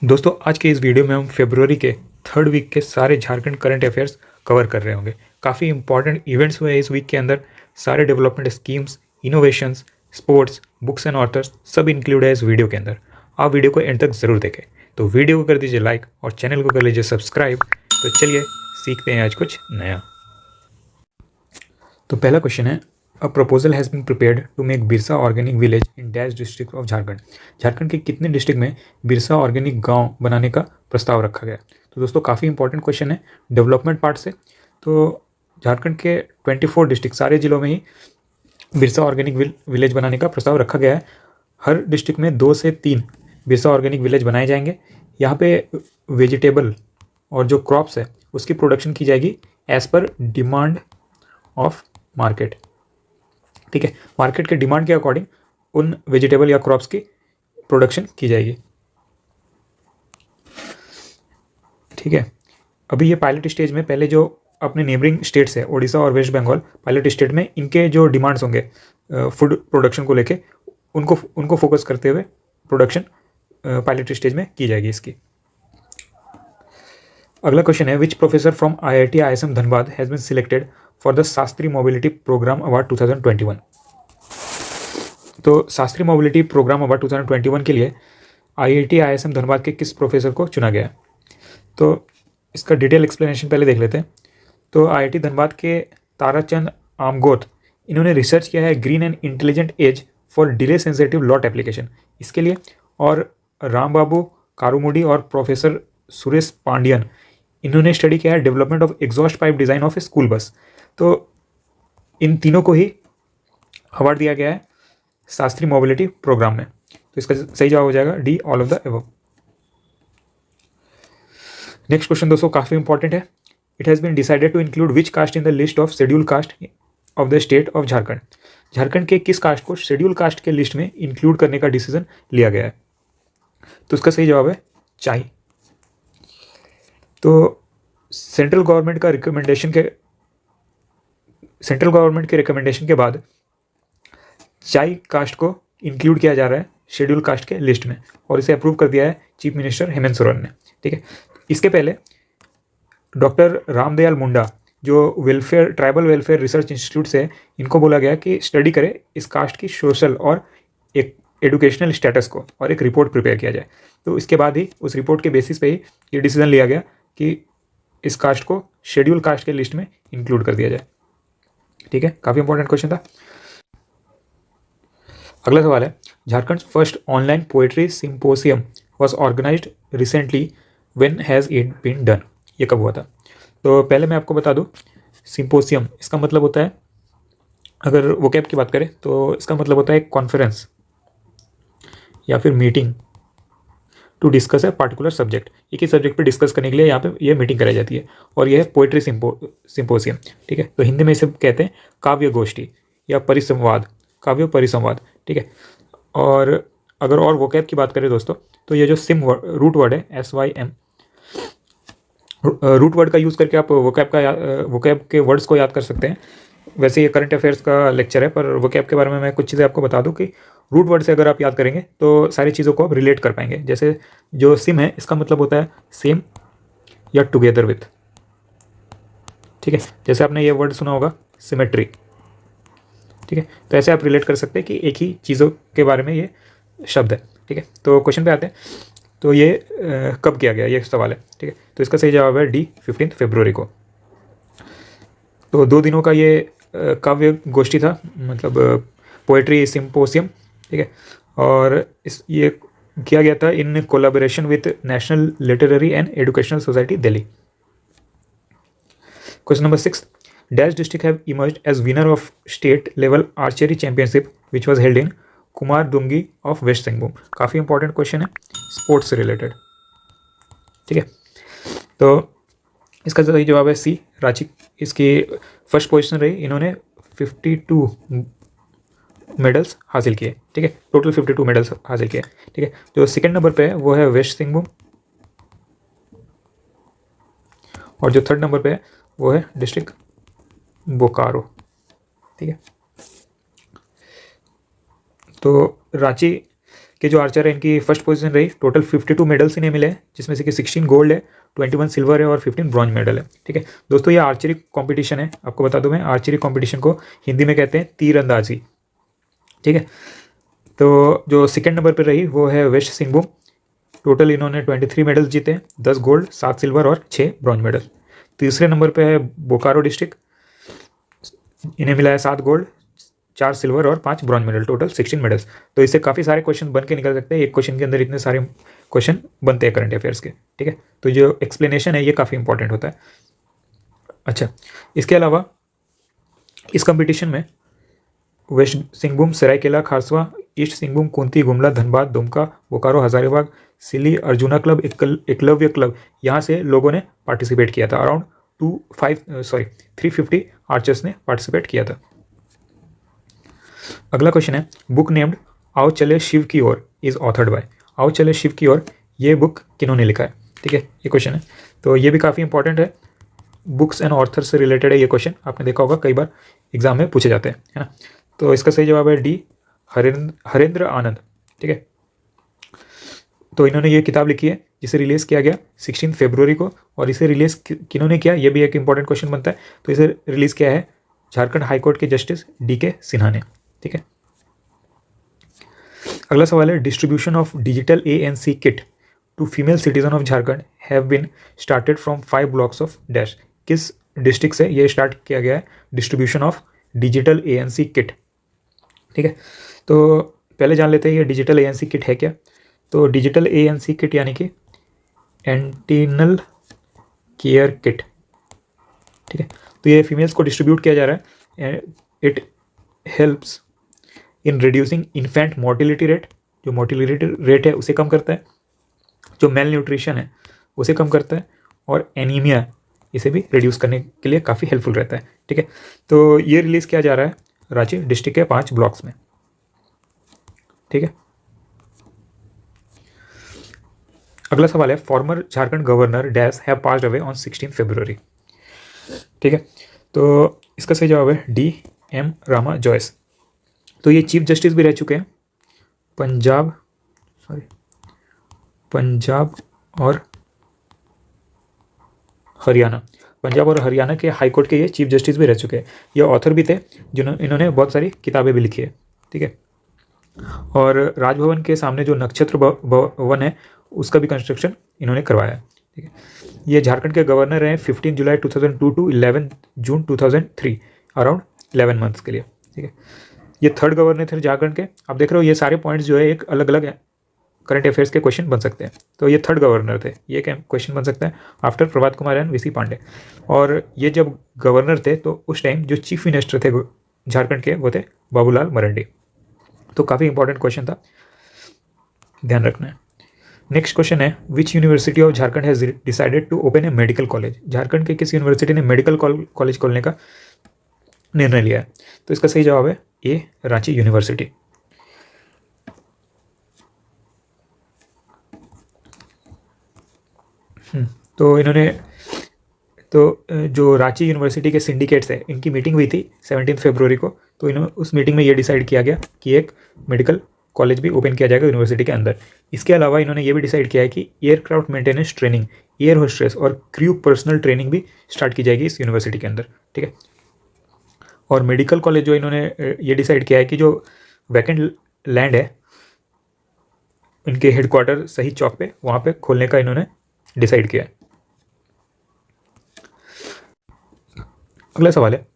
दोस्तों आज के इस वीडियो में हम फरवरी के थर्ड वीक के सारे झारखंड करंट अफेयर्स कवर कर रहे होंगे। काफ़ी इंपॉर्टेंट इवेंट्स हुए इस वीक के अंदर। सारे development schemes, innovations, sports, books and authors सब इंक्लूड है इस वीडियो के अंदर। आप वीडियो को एंड तक ज़रूर देखें। तो वीडियो को कर दीजिए लाइक और चैनल को कर लीजिए सब्सक्राइब। तो चलिए सीखते हैं आज कुछ नया। तो पहला क्वेश्चन है, a proposal has been prepared to make Birsa organic village in dash district of Jharkhand. Jharkhand के कितने डिस्ट्रिक्ट में बिरसा ऑर्गेनिक गांव बनाने का प्रस्ताव रखा गया। तो दोस्तों काफ़ी इंपॉर्टेंट क्वेश्चन है डेवलपमेंट पार्ट से। तो झारखंड के 24 डिस्ट्रिक्ट सारे जिलों में ही बिरसा ऑर्गेनिक विलेज बनाने का प्रस्ताव रखा गया है। हर डिस्ट्रिक्ट में 2 से 3 बिरसा ऑर्गेनिक विलेज बनाए जाएंगे। यहाँ पे वेजिटेबल और जो क्रॉप्स है उसकी प्रोडक्शन की जाएगी as per demand of market. ठीक है, मार्केट के डिमांड के अकॉर्डिंग उन वेजिटेबल या क्रॉप्स की प्रोडक्शन की जाएगी। ठीक है, अभी ये पायलट स्टेज में पहले जो अपने नेबरिंग स्टेट्स है उड़ीसा और वेस्ट बंगाल, पायलट स्टेट में इनके जो डिमांड्स होंगे फूड प्रोडक्शन को लेके उनको फोकस करते हुए प्रोडक्शन पायलट स्टेज में की जाएगी इसकी। अगला क्वेश्चन है, which professor from IIT ISM Dhanbad has been selected for the Shastri mobility programme award 2021। तो शास्त्री मोबिलिटी प्रोग्राम अवार्ड 2021 के लिए IIT ISM धनबाद के किस प्रोफेसर को चुना गया है। तो इसका डिटेल एक्सप्लेनेशन पहले देख लेते हैं। तो IIT धनबाद के ताराचंद आमगोत इन्होंने रिसर्च किया है green and intelligent edge for delay sensitive IoT application इसके लिए, और राम बाबू कारूमुडी और प्रोफेसर सुरेश पांडियन इन्होंने स्टडी किया है development of exhaust pipe design of A school bus. तो इन तीनों को ही अवार्ड दिया गया है शास्त्री मोबिलिटी प्रोग्राम में। तो इसका सही जवाब हो जाएगा D, all of the above. Next question दोस्तों काफ़ी इंपॉर्टेंट है। It has been decided to include which caste in the list of schedule caste of the state of Jharkhand. Jharkhand के किस कास्ट को शेड्यूल कास्ट के लिस्ट में इंक्लूड करने का डिसीजन लिया गया है। तो इसका सही जवाब है चाई। तो सेंट्रल गवर्नमेंट के रिकमेंडेशन के बाद चाई कास्ट को इंक्लूड किया जा रहा है शेड्यूल कास्ट के लिस्ट में, और इसे अप्रूव कर दिया है चीफ मिनिस्टर हेमंत सोरेन ने। ठीक है, इसके पहले डॉक्टर रामदयाल मुंडा जो ट्राइबल वेलफेयर रिसर्च इंस्टीट्यूट से, इनको बोला गया कि स्टडी करें इस कास्ट की सोशल और एक एजुकेशनल स्टेटस को और एक रिपोर्ट प्रिपेयर किया जाए। तो इसके बाद ही उस रिपोर्ट के बेसिस पे ही ये डिसीजन लिया गया कि इस कास्ट को शेड्यूल कास्ट के लिस्ट में इंक्लूड कर दिया जाए। ठीक है, काफ़ी इंपॉर्टेंट क्वेश्चन था। अगला सवाल है, Jharkhand first online poetry symposium was organised recently, when has it been done. ये कब हुआ था। तो पहले मैं आपको बता दूं, सिंपोसियम इसका मतलब होता है, अगर वोकैब की बात करें तो इसका मतलब होता है कॉन्फ्रेंस या फिर meeting to discuss a particular subject. एक ही सब्जेक्ट पे डिस्कस करने के लिए यहाँ पे ये मीटिंग कराई जाती है, और यह है पोएट्री सिंपोसियम। ठीक है, तो हिंदी में इसे कहते हैं काव्य गोष्ठी या परिसंवाद, काव्य परिसंवाद। ठीक है, और अगर और वोकैब की बात करें दोस्तों, तो ये जो रूट वर्ड है SYM, रूट वर्ड का यूज़ करके आप वोकैब के वर्ड्स को याद कर सकते हैं। वैसे ये करंट अफेयर्स का लेक्चर है, पर वोकैब के बारे में मैं कुछ चीज़ें आपको बता दूं कि रूट वर्ड से अगर आप याद करेंगे तो सारी चीज़ों को आप रिलेट कर पाएंगे। जैसे जो सिम है इसका मतलब होता है सेम या टुगेदर विथ। ठीक है, जैसे आपने ये वर्ड सुना होगा सिमेट्री। ठीक है, तो ऐसे आप रिलेट कर सकते हैं कि एक ही चीज़ों के बारे में ये शब्द है। ठीक है, तो क्वेश्चन पे आते हैं। तो ये कब किया गया, ये सवाल है। ठीक है, तो इसका सही जवाब है डी, 15 फरवरी को। तो 2 दिनों का ये काव्य गोष्ठी था, मतलब पोएट्री सिंपोसियम। ठीक है, और ये किया गया था in collaboration with national literary and educational society Delhi. Question number 6, dash district have emerged as winner of state level archery championship which was held in Kumar Dungi of West Singhbhum. काफ़ी इंपॉर्टेंट क्वेश्चन है, स्पोर्ट्स से रिलेटेड। ठीक है, तो इसका सही जवाब है सी, रांची। इसकी फर्स्ट पोजीशन रही, इन्होंने 52 मेडल्स हासिल किए। ठीक है, टोटल 52 मेडल्स हासिल किए। ठीक है, जो सेकंड नंबर पे है वो है वेस्ट सिंहभूम, और जो थर्ड नंबर पे है वो है डिस्ट्रिक्ट बोकारो। ठीक है, तो रांची के जो आर्चर है इनकी फर्स्ट पोजीशन रही। टोटल 52 मेडल्स इन्हें मिले हैं, जिसमें से कि 16 गोल्ड है, 21 सिल्वर है और 15 ब्रॉन्ज मेडल है। ठीक है दोस्तों, ये आर्चरी कॉम्पिटिशन है। आपको बता दूं मैं, आर्चरी कॉम्पिटिशन को हिंदी में कहते हैं तीरंदाजी। ठीक है, तो जो सेकेंड नंबर पर रही वो है वेस्ट सिंहभूम। टोटल इन्होंने 23 मेडल्स जीते हैं, 10 गोल्ड, 7 सिल्वर और 6 ब्रॉन्ज मेडल। तीसरे नंबर पे है बोकारो डिस्ट्रिक्ट, इन्हें मिला है 7 गोल्ड, 4 सिल्वर और 5 ब्रॉन्ज मेडल, टोटल 16 मेडल्स। तो इससे काफ़ी सारे क्वेश्चन बन के निकल सकते हैं। एक क्वेश्चन के अंदर इतने सारे क्वेश्चन बनते हैं करंट अफेयर्स के। ठीक है, तो जो एक्सप्लेनेशन है ये काफ़ी इंपॉर्टेंट होता है। अच्छा, इसके अलावा इस कंपटीशन में वेस्ट सिंहभूम, सरायकेला खारसवा, ईस्ट सिंहभूम, कुंती, गुमला, धनबाद, दुमका, बोकारो, हजारीबाग, सिली, अर्जुना क्लब, एकलव्य क्लब, यहाँ से लोगों ने पार्टिसिपेट किया था। अराउंड 350 आर्चर्स ने पार्टिसिपेट किया था। अगला क्वेश्चन है, बुक नेम्ड आओ चले शिव की ओर इज ऑथर्ड बाय। आओ चले शिव की ओर, ये बुक किन्होंने लिखा है? ठीक है, ये क्वेश्चन है, तो ये भी काफ़ी इंपॉर्टेंट है। बुक्स एंड ऑथर से रिलेटेड है ये क्वेश्चन, आपने देखा होगा कई बार एग्जाम में पूछे जाते हैं, है ना। तो इसका सही जवाब है डी, हरेंद्र आनंद। ठीक है, तो इन्होंने ये किताब लिखी है जिसे रिलीज़ किया गया 16 फरवरी को, और इसे रिलीज़ किन्होंने किया, ये भी एक इंपॉर्टेंट क्वेश्चन बनता है। तो इसे रिलीज़ किया है झारखंड हाईकोर्ट के जस्टिस DK सिन्हा ने। ठीक है, अगला सवाल है, distribution of digital ANC kit to female citizen of Jharkhand have been started from 5 blocks of dash. किस डिस्ट्रिक्ट से ये स्टार्ट किया गया है distribution of digital ANC kit? ठीक है, तो पहले जान लेते हैं ये डिजिटल ANC किट है क्या। तो डिजिटल ANC किट यानी कि एंटीनल केयर किट। ठीक है, तो ये फीमेल्स को डिस्ट्रीब्यूट किया जा रहा है। It helps in reducing infant mortality rate, जो मोर्टिलिटी रेट है उसे कम करता है, जो मेल न्यूट्रिशन है उसे कम करता है, और एनीमिया इसे भी रिड्यूस करने के लिए काफ़ी हेल्पफुल रहता है। ठीक है, तो ये रिलीज़ किया जा रहा है रांची डिस्ट्रिक्ट के 5 ब्लॉक्स में। ठीक है, अगला सवाल है, farmer Jharkhand governor dash have passed away on 16 फरवरी। ठीक है, तो इसका सही जवाब है डी, M रामा जॉयस। तो ये चीफ जस्टिस भी रह चुके हैं पंजाब और हरियाणा। पंजाब और हरियाणा के हाई कोर्ट के ये चीफ जस्टिस भी रह चुके हैं। ये ऑथर भी थे इन्होंने बहुत सारी किताबें भी लिखी है। ठीक है, और राजभवन के सामने जो नक्षत्र भवन है उसका भी कंस्ट्रक्शन इन्होंने करवाया है। ठीक है, ये झारखंड के गवर्नर हैं 15 जुलाई 2002 टू 11 जून 2003, अराउंड 11 मंथ्स के लिए। ठीक है, ये थर्ड गवर्नर थे झारखंड के। आप देख रहे हो ये सारे पॉइंट्स जो है एक अलग अलग करंट अफेयर्स के क्वेश्चन बन सकते हैं। तो ये थर्ड गवर्नर थे, ये क्वेश्चन बन सकता है after Prabhat Kumar and VC Pandey. और ये जब गवर्नर थे तो उस टाइम जो चीफ मिनिस्टर थे झारखंड के वो थे बाबूलाल मरांडी। तो काफ़ी इंपॉर्टेंट क्वेश्चन था, ध्यान रखना है। नेक्स्ट क्वेश्चन है, which university of Jharkhand has decided to open a medical college. Jharkhand के किस यूनिवर्सिटी ने मेडिकल कॉलेज खोलने का निर्णय लिया है? तो इसका सही जवाब है ए, रांची यूनिवर्सिटी। तो इन्होंने जो रांची यूनिवर्सिटी के सिंडिकेट्स है इनकी मीटिंग हुई थी 17 फरवरी को। तो इन्होंने उस मीटिंग में ये डिसाइड किया गया कि एक मेडिकल कॉलेज भी ओपन किया जाएगा यूनिवर्सिटी के अंदर। इसके अलावा इन्होंने ये भी डिसाइड किया है कि aircraft maintenance training, air hostess और क्रू पर्सनल ट्रेनिंग भी स्टार्ट की जाएगी इस यूनिवर्सिटी के अंदर। ठीक है, और मेडिकल कॉलेज जो इन्होंने ये डिसाइड किया है कि जो वैकेंट लैंड है इनके हेडक्वार्टर सही चौक पे, वहाँ पे खोलने का इन्होंने डिसाइड किया है। अगला सवाल है,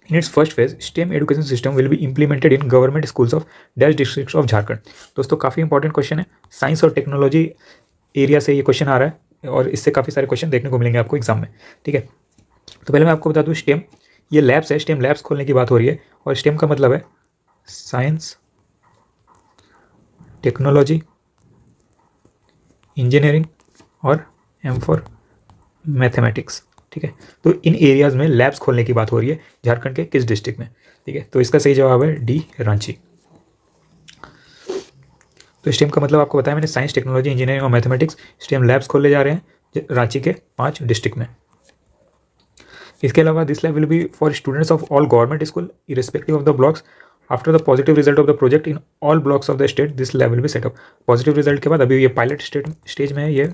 in its first phase stem education system will be implemented in government schools of dash districts of Jharkhand. दोस्तों काफ़ी इंपॉर्टेंट क्वेश्चन है, साइंस और टेक्नोलॉजी एरिया से ये क्वेश्चन आ रहा है और इससे काफ़ी सारे क्वेश्चन देखने को मिलेंगे आपको एग्जाम में। ठीक है, तो पहले मैं आपको बता दूँ, स्टेम ये लैब्स है, स्टेम लैब्स खोलने की बात हो रही है। और स्टेम का मतलब है साइंस, टेक्नोलॉजी, इंजीनियरिंग और M फॉर मैथमेटिक्स। ठीक है, तो इन एरियाज़ में लैब्स खोलने की बात हो रही है झारखंड के किस डिस्ट्रिक्ट में? ठीक है, तो इसका सही जवाब है डी, रांची। तो स्टेम का मतलब आपको बताया मैंने, साइंस, टेक्नोलॉजी, इंजीनियरिंग और मैथमेटिक्स स्टेम लैब्स खोले जा रहे हैं रांची के 5 डिस्ट्रिक्ट में। इसके अलावा this lab will be for students of all government school irrespective of the blocks after the positive result of the project in all blocks of the state this lab will be set up. Positive result के बाद अभी ये pilot stage में है ये,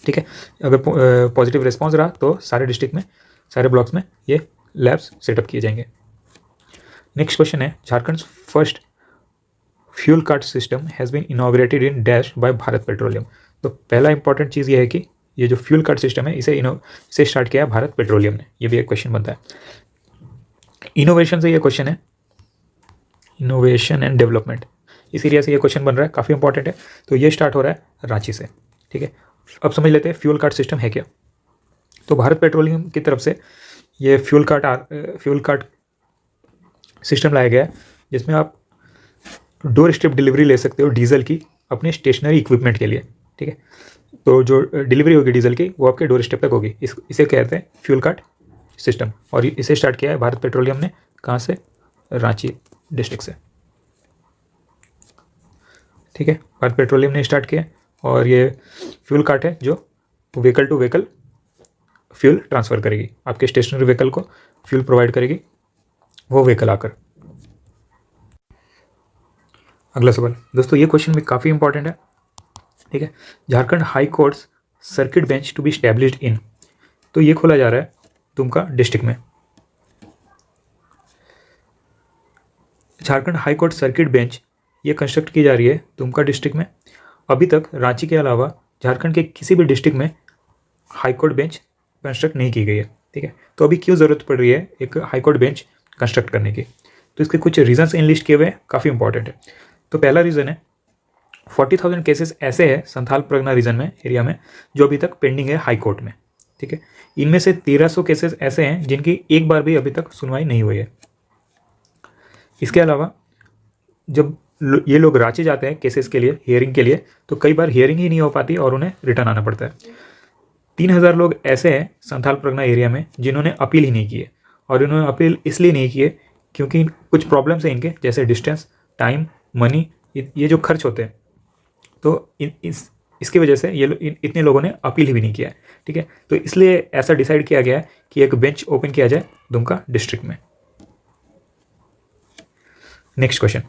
ठीक है। अगर पॉजिटिव रिस्पॉन्स रहा तो सारे डिस्ट्रिक्ट में, सारे ब्लॉक्स में ये लैब्स सेटअप किए जाएंगे। नेक्स्ट क्वेश्चन है, Jharkhand first fuel card system has been inaugurated in dash by Bharat Petroleum. तो पहला इंपॉर्टेंट चीज़ ये है कि ये जो फ्यूल कार्ड सिस्टम है इसे स्टार्ट किया है भारत पेट्रोलियम ने। ये भी एक क्वेश्चन बनता है। इनोवेशन से ये क्वेश्चन है, इनोवेशन एंड डेवलपमेंट, इस एरिया से ये क्वेश्चन बन रहा है, काफ़ी इंपॉर्टेंट है। तो ये स्टार्ट हो रहा है रांची से, ठीक है। अब समझ लेते हैं फ्यूल कार्ड सिस्टम है क्या। तो भारत पेट्रोलियम की तरफ से ये फ्यूल कार्ड सिस्टम लाया गया है, जिसमें आप डोर स्टेप डिलीवरी ले सकते हो डीजल की अपने स्टेशनरी इक्विपमेंट के लिए, ठीक है। तो जो डिलीवरी होगी डीजल की वो आपके डोर स्टेप तक होगी। इसे कहते हैं फ्यूल कार्ड सिस्टम, और इसे स्टार्ट किया है भारत पेट्रोलियम ने। कहाँ से? रांची डिस्ट्रिक्ट से, ठीक है। भारत पेट्रोलियम ने स्टार्ट किया, और ये फ्यूल कार्ट है जो vehicle to vehicle fuel transfer करेगी, आपके स्टेशनरी व्हीकल को फ्यूल प्रोवाइड करेगी वो व्हीकल आकर। अगला सवाल दोस्तों, ये क्वेश्चन भी काफ़ी इंपॉर्टेंट है, ठीक है। Jharkhand high court's circuit bench to be established in, तो ये खोला जा रहा है दुमका डिस्ट्रिक्ट में। Jharkhand high court circuit bench ये कंस्ट्रक्ट की जा रही है दुमका डिस्ट्रिक्ट में। अभी तक रांची के अलावा झारखंड के किसी भी डिस्ट्रिक्ट में हाई कोर्ट बेंच कंस्ट्रक्ट नहीं की गई है, ठीक है। तो अभी क्यों ज़रूरत पड़ रही है एक हाई कोर्ट बेंच कंस्ट्रक्ट करने की, तो इसके कुछ रीजंस इनलिस्ट किए हुए हैं, काफ़ी इंपॉर्टेंट है। तो पहला रीज़न है 40,000 केसेस ऐसे हैं संथाल परगना रीजन में, एरिया में, जो अभी तक पेंडिंग है हाई कोर्ट में, ठीक है। इनमें से 1300 केसेस ऐसे हैं जिनकी एक बार भी अभी तक सुनवाई नहीं हुई है। इसके अलावा जब ये लोग रांची जाते हैं केसेस के लिए, हियरिंग के लिए, तो कई बार हियरिंग ही नहीं हो पाती और उन्हें रिटर्न आना पड़ता है। 3000 लोग ऐसे हैं संथाल परगना एरिया में जिन्होंने अपील ही नहीं की है, और इन्होंने अपील इसलिए नहीं की है क्योंकि कुछ प्रॉब्लम्स हैं इनके, जैसे डिस्टेंस, टाइम, मनी, ये जो खर्च होते हैं, तो इसकी वजह से इतने लोगों ने अपील भी नहीं किया है, ठीक है। तो इसलिए ऐसा डिसाइड किया गया है कि एक बेंच ओपन किया जाए दुमका डिस्ट्रिक्ट में। Next question,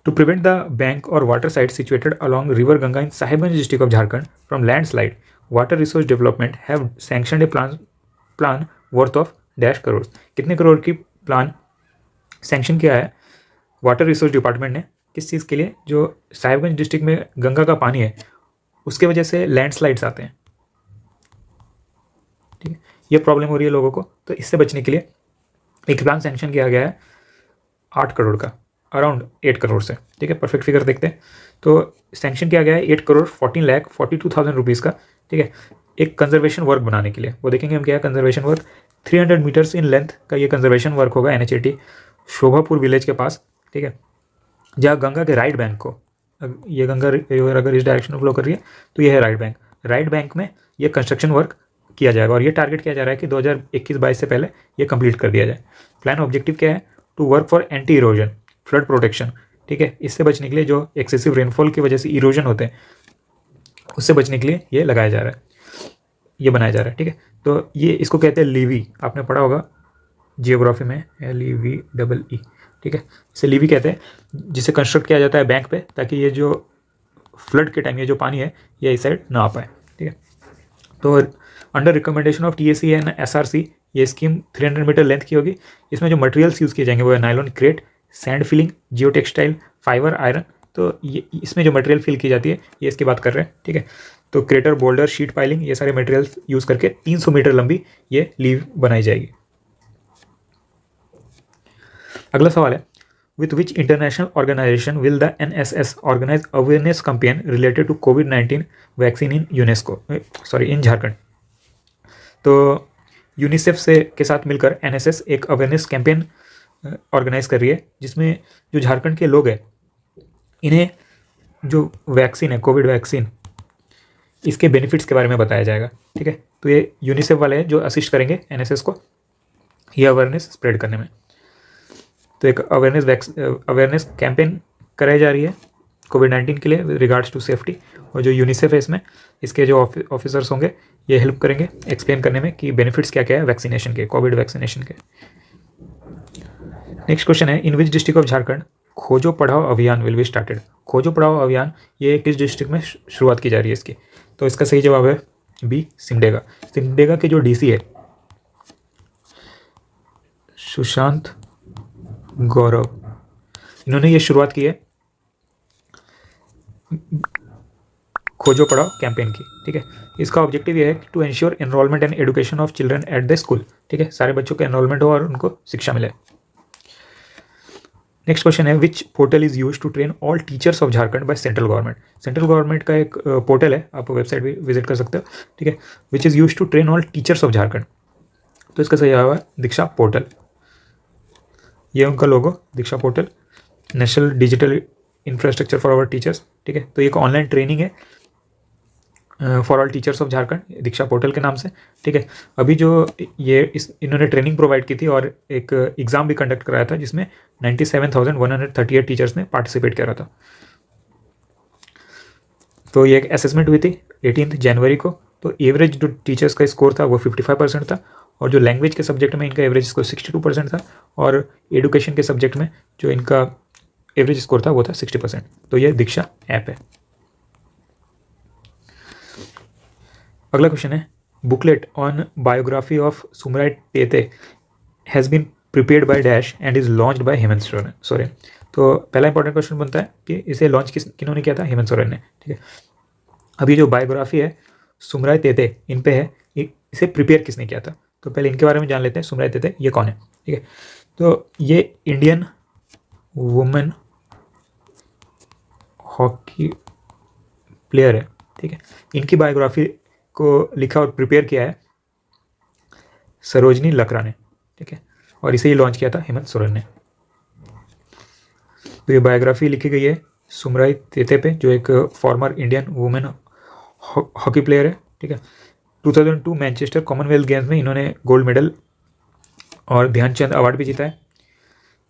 to prevent the bank और water site situated along river Ganga in Sahibganj district of Jharkhand from landslide, water resource development have sanctioned a plan worth of dash crore. कितने करोड़ की प्लान सैंक्शन किया है water resource department ने, किस चीज़ के लिए? जो साहिबगंज डिस्ट्रिक्ट में गंगा का पानी है उसके वजह से लैंडस्लाइड्स आते हैं, ठीक है। ये प्रॉब्लम हो रही है लोगों को, तो इससे बचने के लिए एक प्लान सैंक्शन किया गया है 8 करोड़ का, अराउंड 8 करोड़ से, ठीक है। परफेक्ट फिगर देखते हैं तो सैंक्शन किया गया है 8 करोड़ 14,42,000 रुपीज़ का, ठीक है, एक कंजर्वेशन वर्क बनाने के लिए। वो देखेंगे हम क्या है conservation work. 300 metres in length का ये कंजर्वेशन वर्क होगा NH80 शोभापुर विलेज के पास, ठीक है, जहाँ गंगा के राइट बैंक को, ये गंगा अगर इस डायरेक्शन में फ्लो कर रही है तो ये है राइट बैंक में ये कंस्ट्रक्शन वर्क किया जाएगा, और ये टारगेट किया जा रहा है कि 2021-22 से पहले ये कंप्लीट कर दिया जाए। प्लान ऑब्जेक्टिव क्या है? To work for anti erosion, flood protection, ठीक है। इससे बचने के लिए जो एक्सेसिव रेनफॉल की वजह से इरोजन होते हैं उससे बचने के लिए ये लगाया जा रहा है, ये बनाया जा रहा है, ठीक है। तो ये इसको कहते हैं लीवी, आपने पढ़ा होगा जियोग्राफी में, LEVEE, ठीक है। इसे लीवी कहते हैं, जिसे कंस्ट्रक्ट किया जाता है बैंक पे, ताकि ये जो फ्लड के टाइम ये जो पानी है ये इस साइड ना आ पाए, ठीक है। तो under recommendation of TAC and SRC ये स्कीम 300 मीटर लेंथ की होगी। इसमें जो मटेरियल्स यूज़ किए जाएंगे वो है नायलॉन क्रेट, सैंड फिलिंग, जियो टेक्सटाइल, फाइबर, आयरन। तो ये इसमें जो मटेरियल फिल की जाती है ये इसकी बात कर रहे हैं, ठीक है। तो क्रेटर, बोल्डर, शीट पाइलिंग, ये सारे मटेरियल्स यूज़ करके 300 मीटर लंबी ये लीव बनाई जाएगी। अगला सवाल है, with which international organisation will the NSS organise awareness campaign related to COVID-19 vaccine in Jharkhand. तो यूनिसेफ से के साथ मिलकर NSS एक अवेयरनेस कैंपेन ऑर्गेनाइज कर रही है, जिसमें जो झारखंड के लोग हैं इन्हें जो वैक्सीन है कोविड वैक्सीन, इसके बेनिफिट्स के बारे में बताया जाएगा, ठीक है। तो ये यूनिसेफ वाले हैं जो असिस्ट करेंगे NSS को ये अवेयरनेस स्प्रेड करने में। तो एक अवेयरनेस कैंपेन कराई जा रही है COVID-19 के लिए रिगार्ड्स टू सेफ्टी, और जो यूनिसेफ है इसमें इसके जो ऑफिसर्स होंगे ये हेल्प करेंगे एक्सप्लेन करने में कि बेनिफिट्स क्या क्या है वैक्सीनेशन के, कोविड वैक्सीनेशन के। नेक्स्ट क्वेश्चन है, इन विच डिस्ट्रिक्ट ऑफ झारखंड खोजो पढ़ाओ अभियान विल बी स्टार्टेड। खोजो पढ़ाओ अभियान ये किस डिस्ट्रिक्ट में शुरुआत की जा रही है इसकी? तो इसका सही जवाब है बी, सिमडेगा। सिमडेगा के जो डीसी है सुशांत गौरव, इन्होंने ये शुरुआत की है खोजो पढ़ाओ कैंपेन की। ठीक है, इसका ऑब्जेक्टिव ये है to ensure enrolment and education of children at the school. ठीक है, सारे बच्चों का एनरोलमेंट हो और उनको शिक्षा मिले। नेक्स्ट क्वेश्चन है, which portal is use to train all teachers of Jharkhand by central government. Central government का एक पोर्टल है, आप वेबसाइट भी विजिट कर सकते हो। ठीक है, which is use to train all teachers of Jharkhand. तो इसका सही जवाब है दीक्षा पोर्टल। ये उनका logo, Diksha portal, national digital infrastructure for our teachers. ठीक है, तो ये एक ऑनलाइन ट्रेनिंग है for all teachers of Jharkhand, Diksha portal के नाम से। ठीक है, अभी जो ये इन्होंने ट्रेनिंग प्रोवाइड की थी और एक एग्ज़ाम भी कंडक्ट कराया था जिसमें 97,138 टीचर्स ने पार्टिसिपेट करा था। तो ये एक असेसमेंट हुई थी 18 जनवरी को। तो एवरेज जो टीचर्स का स्कोर था वो 55% था, और जो लैंग्वेज के सब्जेक्ट में इनका एवरेज स्कोर 62% था, और एडुकेशन के सब्जेक्ट में जो इनका एवरेज स्कोर था वो था 60%। तो ये दीक्षा ऐप है। अगला क्वेश्चन है, booklet on biography of Sumrai Tete has been prepared by dash and is launched by Hemant Soren. तो पहला इंपॉर्टेंट क्वेश्चन बनता है कि इसे लॉन्च किन्होंने किया था? हेमंत सोरेन ने। ठीक है, अभी जो बायोग्राफी है सुमराय तेते इन पे है, इसे प्रिपेयर किसने किया था? तो पहले इनके बारे में जान लेते हैं। सुमराय तेते ये कौन है? ठीक है, तो ये इंडियन वुमेन हॉकी प्लेयर है। ठीक है, इनकी बायोग्राफी को लिखा और प्रिपेयर किया है सरोजनी लकड़ा ने। ठीक है, और इसे ही लॉन्च किया था हेमंत सोरेन ने। तो ये बायोग्राफी लिखी गई है सुमराय तेते पे, जो एक former Indian women hockey player है। ठीक है, 2002 मैनचेस्टर कॉमनवेल्थ गेम्स में इन्होंने गोल्ड मेडल और ध्यानचंद अवार्ड भी जीता है।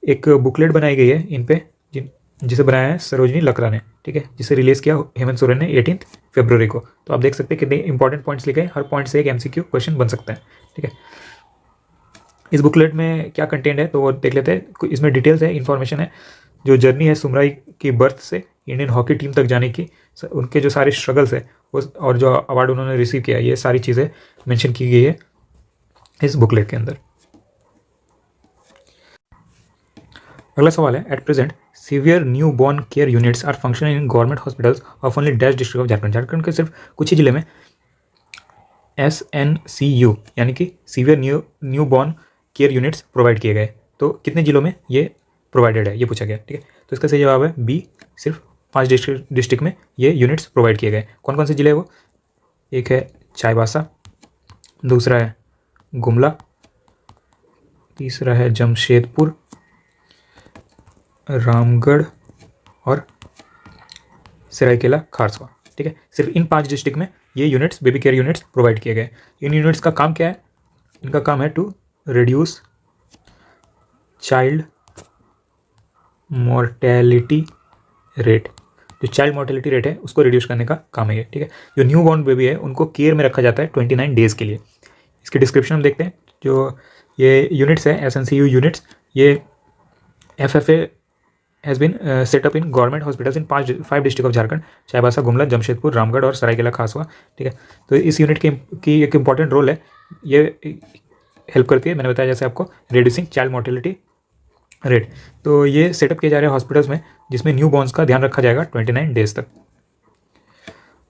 एक बुकलेट बनाई गई है इन पे जिसे बनाया है सरोजनी लकड़ा ने। ठीक है, जिसे रिलीज़ किया हेमंत सोरेन ने 18 फरवरी को। तो आप देख सकते हैं कितने इंपॉर्टेंट पॉइंट्स लिखे हैं, हर पॉइंट से एक MCQ क्वेश्चन बन सकता है। ठीक है, इस बुकलेट में क्या कंटेंट है तो वो देख लेते हैं। इसमें डिटेल्स है, इन्फॉर्मेशन है, जो जर्नी है सुमराय की बर्थ से इंडियन हॉकी टीम तक जाने की, उनके जो सारे स्ट्रगल्स है वो, और जो अवार्ड उन्होंने रिसीव किया, ये सारी चीज़ें मेंशन की गई है इस बुकलेट के अंदर। अगला सवाल है, at present severe newborn care units are functioning in government hospitals of only dash district of Jharkhand. Jharkhand के सिर्फ कुछ ही जिले में SNCU यानी कि severe newborn care units provide किए गए। तो कितने जिलों में ये प्रोवाइडेड है, ये पूछा गया। ठीक है, तो इसका सही जवाब है बी, सिर्फ 5 डिस्ट्रिक्ट में ये यूनिट्स प्रोवाइड किए गए। कौन कौन से जिले हैं वो? एक है चाईबासा, दूसरा है गुमला, तीसरा है जमशेदपुर, रामगढ़ और सरायकेला खारसवा। ठीक है, सिर्फ इन 5 डिस्ट्रिक्ट में ये units, baby care units provide किए गए। इन यूनिट्स का काम क्या है? इनका काम है to reduce child mortality rate. जो चाइल्ड मोर्टेलिटी रेट है उसको रिड्यूस करने का काम है ये। ठीक है, जो न्यू बॉर्न बेबी है उनको केयर में रखा जाता है 29 डेज़ के लिए। इसके डिस्क्रिप्शन हम देखते हैं। जो ये यूनिट्स है SNCU यूनिट्स, ये FFA has been set up in government hospitals in 5 district of Jharkhand, Chaibasa, Gumla, Jamshedpur, Ramgarh और सरायकेला खारसवा। ठीक है, तो इस यूनिट की एक इंपॉर्टेंट रोल है, ये हेल्प करती है, मैंने बताया जैसे आपको, रिड्यूसिंग चाइल्ड मोर्टेलिटी रेट। तो ये सेटअप किए जा रहे हैं हॉस्पिटल्स में जिसमें न्यू बॉर्न्स का ध्यान रखा जाएगा 29 डेज तक।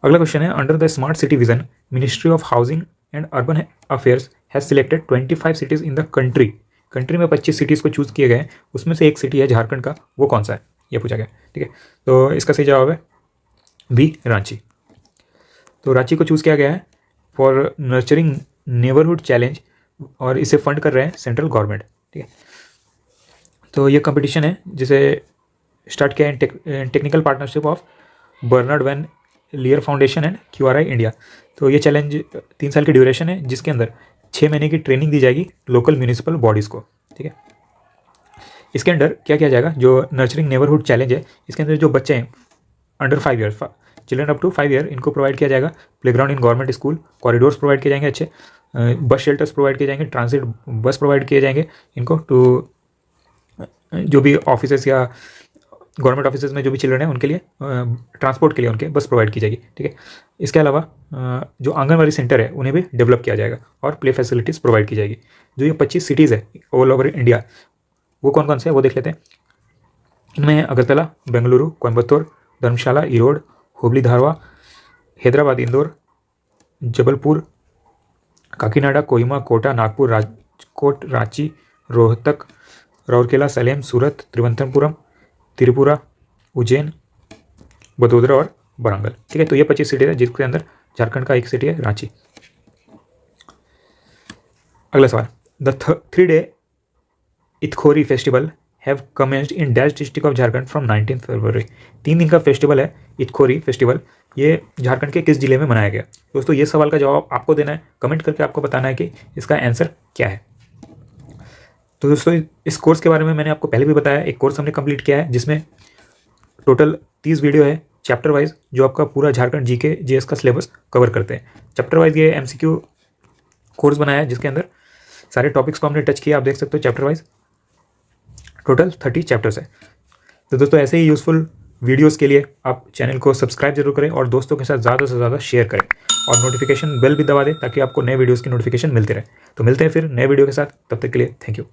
अगला क्वेश्चन है, under the smart city vision ministry of housing and urban affairs has selected 25 cities in the country में 25 सिटीज़ को चूज़ किए गए हैं, उसमें से एक सिटी है झारखंड का, वो कौन सा है ये पूछा गया। ठीक है, तो इसका सही जवाब है बी, रांची। तो रांची को चूज़ किया गया है फॉर नर्चरिंग नेबरहुड चैलेंज, और इसे फंड कर रहे हैं सेंट्रल गवर्नमेंट। ठीक है, तो ये कंपटीशन है जिसे स्टार्ट किया है technical partnership of Bernard van Leer Foundation and QRI India. तो ये चैलेंज 3 साल की ड्यूरेशन है, जिसके अंदर 6 महीने की ट्रेनिंग दी जाएगी लोकल म्यूनिसिपल बॉडीज़ को। ठीक है, इसके अंदर क्या किया जाएगा? जो नर्चरिंग नेबरहुड चैलेंज है, इसके अंदर जो बच्चे हैं under 5 year, children up to 5 year, इनको प्रोवाइड किया जाएगा playground in government school, corridors provide किए जाएंगे, अच्छे बस शेल्टर्स प्रोवाइड किए जाएंगे, ट्रांसिट बस प्रोवाइड किए जाएंगे इनको टू जो भी ऑफिसेस या गवर्नमेंट ऑफिसेज में जो भी चिल्ड्रन है उनके लिए ट्रांसपोर्ट के लिए उनके बस प्रोवाइड की जाएगी, ठीक है। इसके अलावा जो आंगनवाड़ी सेंटर है उन्हें भी डेवलप किया जाएगा और प्ले फैसिलिटीज़ प्रोवाइड की जाएगी। जो ये 25 सिटीज़ है ऑल ओवर इंडिया, वो कौन कौन से है वो देख लेते हैं। इनमें है अगरतला, बेंगलुरु, कोयम्बतूर, धर्मशाला, ईरोड, हुबली धारवा, हैदराबाद, इंदौर, जबलपुर, काकीनाडा, कोहिमा, कोटा, नागपुर, राजकोट, रांची, रोहतक, राउरकेला, सलेम, सूरत, त्रिवंतपुरम, त्रिपुरा, उज्जैन, बड़ोदरा और वारंगल, ठीक है। तो ये 25 सिटी है जिसके अंदर झारखंड का एक सिटी है रांची। अगला सवाल, the 3-day Itkhori festival have commenced in dash district of Jharkhand from 19 February. 3 दिन का फेस्टिवल है इथखोरी फेस्टिवल, ये झारखंड के किस जिले में मनाया गया। दोस्तों ये सवाल का जवाब आपको देना है, कमेंट करके आपको बताना है कि इसका आंसर क्या है। तो दोस्तों इस कोर्स के बारे में मैंने आपको पहले भी बताया, एक कोर्स हमने कंप्लीट किया है जिसमें टोटल 30 वीडियो है चैप्टर वाइज, जो आपका पूरा झारखंड जीके जीएस का सिलेबस कवर करते हैं। चैप्टर वाइज ये एमसीक्यू कोर्स बनाया है जिसके अंदर सारे टॉपिक्स को हमने टच किया, आप देख सकते हो चैप्टर वाइज टोटल 30 चैप्टर्स है। तो दोस्तों ऐसे ही यूज़फुल वीडियोस के लिए आप चैनल को सब्सक्राइब जरूर करें और दोस्तों के साथ ज़्यादा से ज़्यादा शेयर करें और नोटिफिकेशन बेल भी दबा दें ताकि आपको नए वीडियोस की नोटिफिकेशन मिलते रहे। तो मिलते हैं फिर नए वीडियो के साथ, तब तक के लिए थैंक यू।